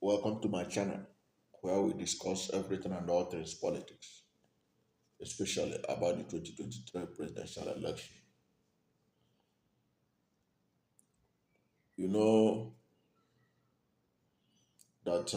Welcome to my channel where we discuss everything and all things politics, especially about the 2023 presidential election. You know that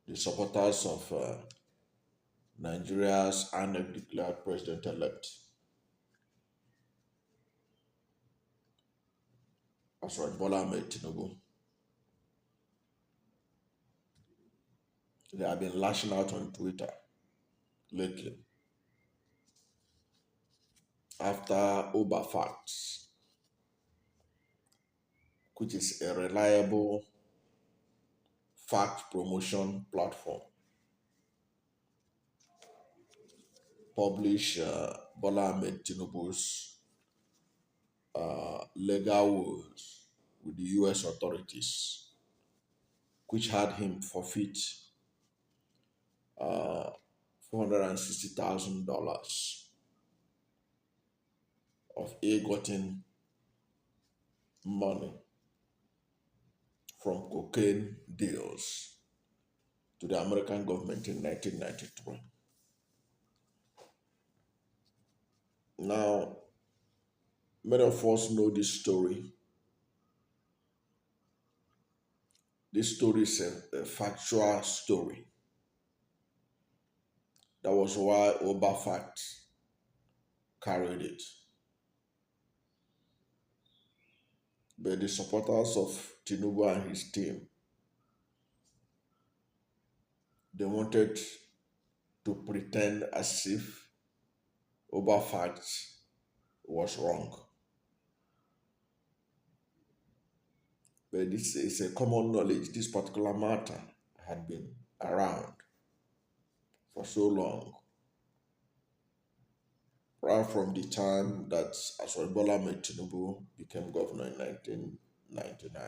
the supporters of Nigeria's Ahmed declared president-elect, Asiwaju Bola Ahmed Tinubu, they have been lashing out on Twitter lately after UberFacts, which is a reliable fact promotion platform, published Bola Ahmed Tinubu's legal woes with the US authorities, which had him forfeit uh, $460,000 of ill-gotten money from cocaine deals to the American government in 1993. Now, many of us know this story. This story is a factual story. That was why UberFacts carried it. But the supporters of Tinubu and his team, they wanted to pretend as if UberFacts was wrong. But this is a common knowledge. This particular matter had been around for so long, right from the time that Asiwaju Bola Tinubu became governor in 1999.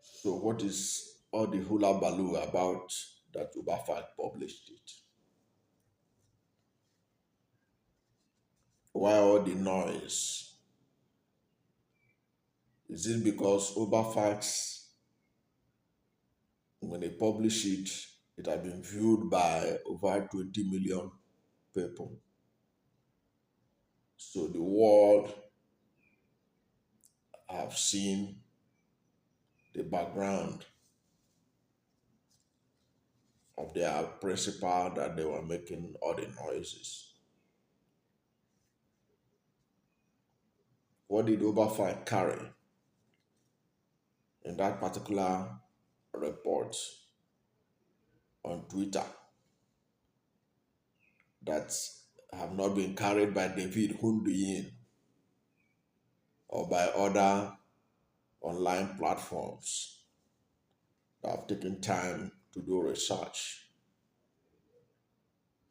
So what is all the hula baloo about that UberFact published it? Why all the noise? Is it because UberFacts, when they publish it, it has been viewed by over 20 million people? So the world have seen the background of their principal that they were making all the noises. What did UberFact carry in that particular report on Twitter that have not been carried by David Hunduyin or by other online platforms that have taken time to do research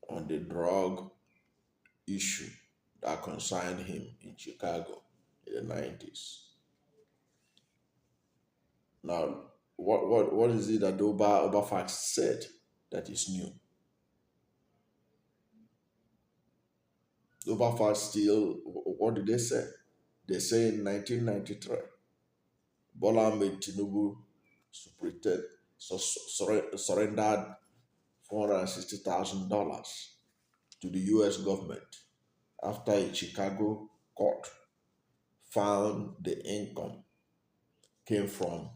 on the drug issue that concerned him in Chicago in the 90s? Now, what is it that UberFacts said that is new? UberFacts still, what did they say? They say in 1993, Bola Ahmed Tinubu surrendered $460,000 to the US government after a Chicago court found the income came from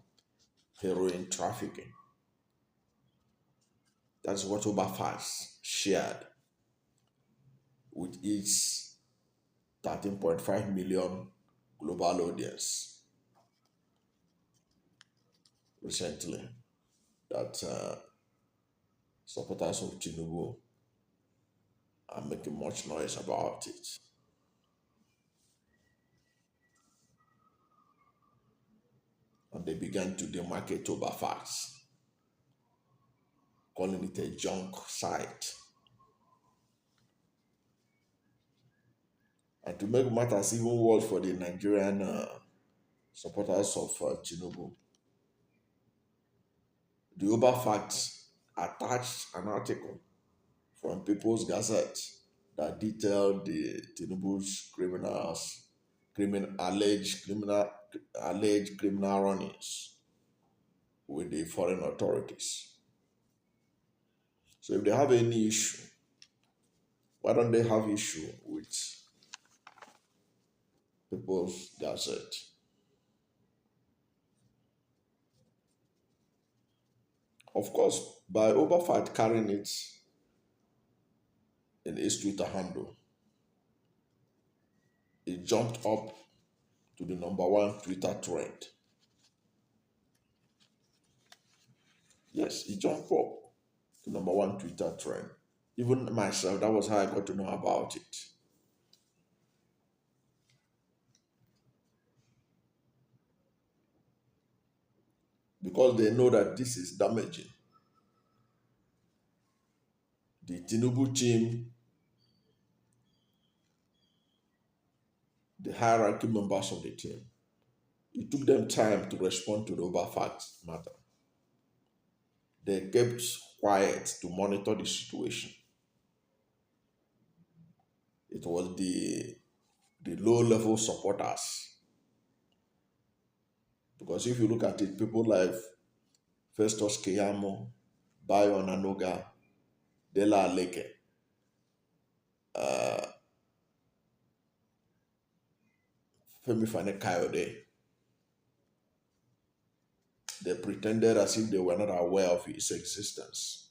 heroin trafficking. That's what UberFacts shared with its 13.5 million global audience recently, that supporters of Tinubu are making much noise about it. And they began to demarcate UberFacts, calling it a junk site. And to make matters even worse for the Nigerian supporters of Tinubu, the UberFacts attached an article from People's Gazette that detailed the Tinubu's criminals alleged criminal runnings with the foreign authorities. So if they have any issue, why don't they have issue with People's Gazette? Of course, by UberFacts carrying it in its Twitter handle, it jumped up to the number one Twitter trend. Yes, it jumped up to number one Twitter trend. Even myself, that was how I got to know about it. Because they know that this is damaging. The Tinubu team, the hierarchy members of the team, it took them time to respond to the UberFacts matter. They kept quiet to monitor the situation. It was the low-level supporters. Because if you look at it, people like Festus Keyamo, Bayo Nanoga, Dela Aleke, uh, Femi Fane Kayode, they pretended as if they were not aware of its existence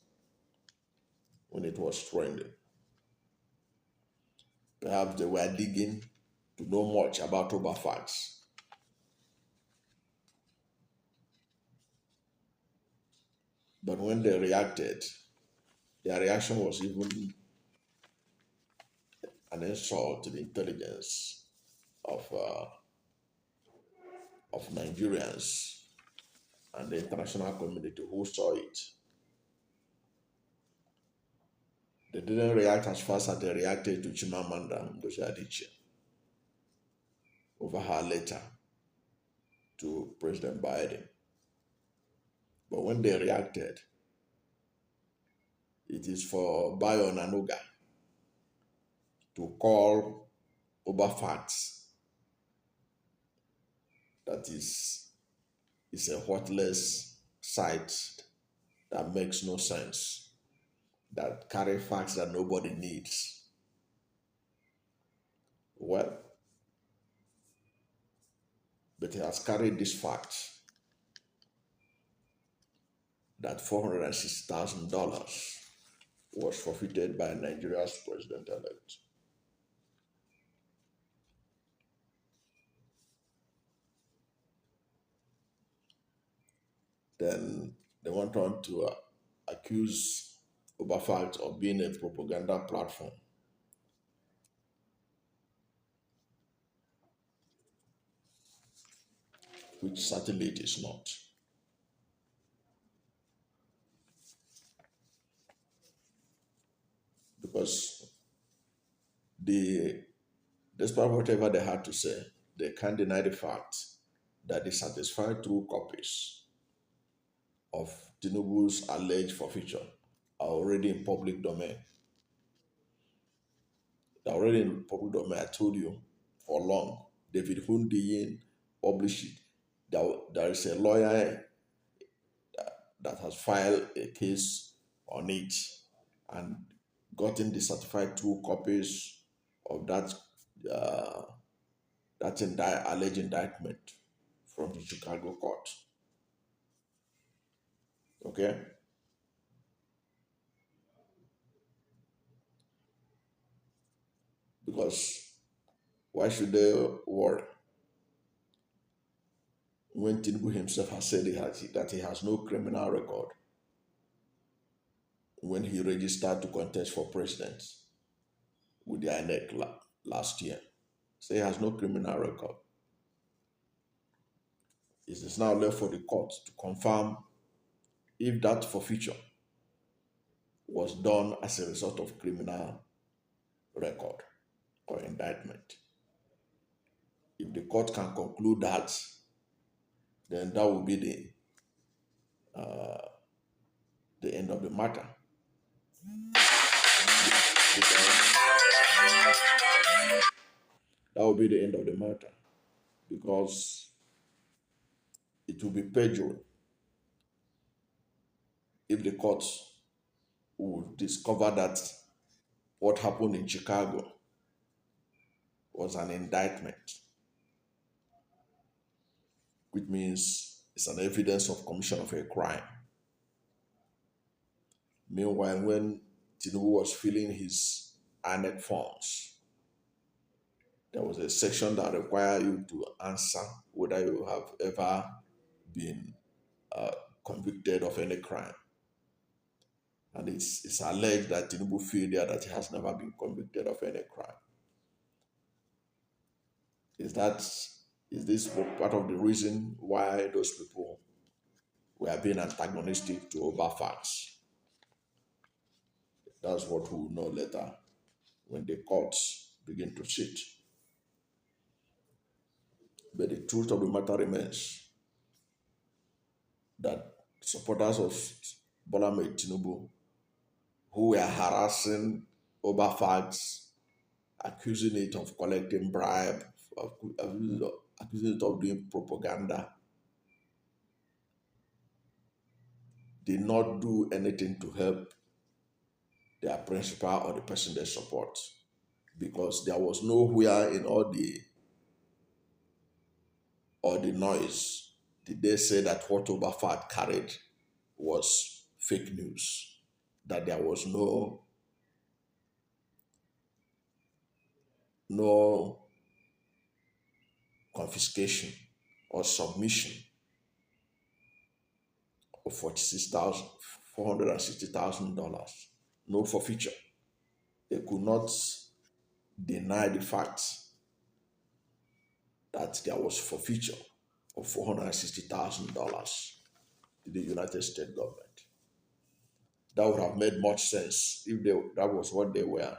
when it was trending. Perhaps they were digging to know much about UberFacts. But when they reacted, their reaction was even an insult to the intelligence of, uh, of Nigerians and the international community who saw it. They didn't react as fast as they reacted to Chimamanda Ngozi Adichie over her letter to President Biden. But when they reacted, it is for Bayo Nanuga to call UberFacts that is a worthless site that makes no sense, that carry facts that nobody needs. Well, but he has carried this fact that $460,000 was forfeited by Nigeria's president-elect. Then they went on to accuse UberFacts of being a propaganda platform, which certainly it is not. Because despite whatever they had to say, they can't deny the fact that the satisfied true copies of Tinubu's alleged forfeiture are already in public domain. They're already in public domain. I told you for long. David Hundiyin published it. There is a lawyer that has filed a case on it and gotten the certified true copies of uh, alleged indictment from the Chicago court. Okay? Because why should they worry when Tinubu himself has said that he has no criminal record when he registered to contest for president with the INEC last year? So he has no criminal record. It is now left for the court to confirm if that forfeiture was done as a result of criminal record or indictment. If the court can conclude that, then that will be the end of the matter. Because that will be the end of the matter. because it will be perjury if the courts would discover that what happened in Chicago was an indictment, which means it's an evidence of commission of a crime. Meanwhile, when Tinubu was filling his INEC forms, there was a section that required you to answer whether you have ever been uh, convicted of any crime. And it's alleged that Tinubu feel there that he has never been convicted of any crime. Is this part of the reason why those people were being antagonistic to UberFacts? That's what we will know later when the courts begin to sit. But the truth of the matter remains that supporters of Bola Tinubu who were harassing UberFacts, accusing it of collecting bribe, accusing it of doing propaganda, did not do anything to help their principal or the person they support, because there was nowhere in all the noise did they say that what UberFacts carried was fake news, that there was no confiscation or submission of $460,000, no forfeiture. They could not deny the fact that there was forfeiture of $460,000 to the United States government. That would have made much sense if that was what they were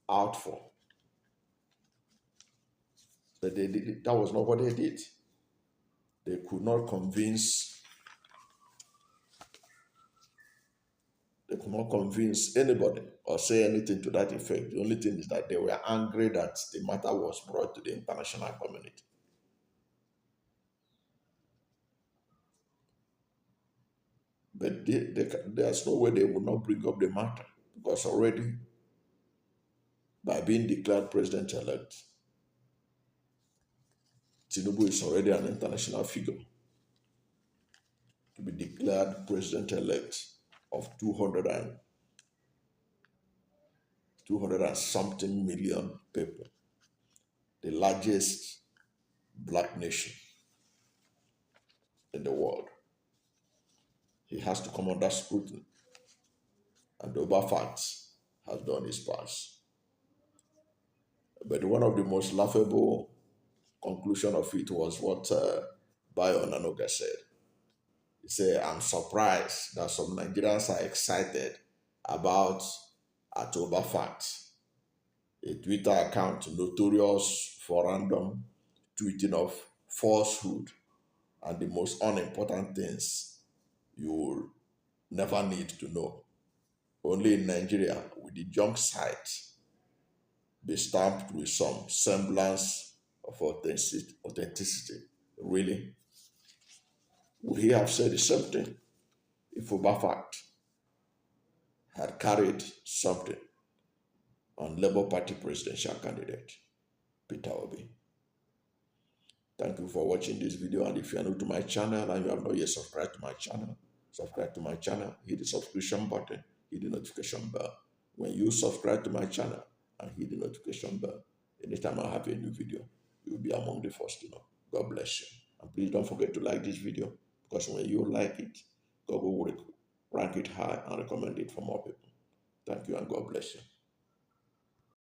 out for. But that was not what they did. They could not convince anybody or say anything to that effect. The only thing is that they were angry that the matter was brought to the international community. But there's no way they would not bring up the matter, because already, by being declared president-elect, Tinubu is already an international figure. To be declared president-elect of 200 and something million people, the largest black nation in the world, he has to come under scrutiny. And UberFacts has done his part. But one of the most laughable conclusion of it was what Bayo Nanoga said. He said, "I'm surprised that some Nigerians are excited about UberFacts, a Twitter account notorious for random tweeting of falsehood and the most unimportant things you will never need to know. Only in Nigeria will the junk site be stamped with some semblance of authenticity. Really? Would he have said the same thing if UberFact had carried something on Labour Party presidential candidate Peterobi?" Thank you for watching this video, and if you are new to my channel and you have not yet subscribed to my channel, subscribe to my channel, hit the subscription button, hit the notification bell. When you subscribe to my channel and hit the notification bell, anytime I have a new video, you'll be among the first to know. God bless you. And please don't forget to like this video, because when you like it, God will rank it high and recommend it for more people. Thank you, and God bless you.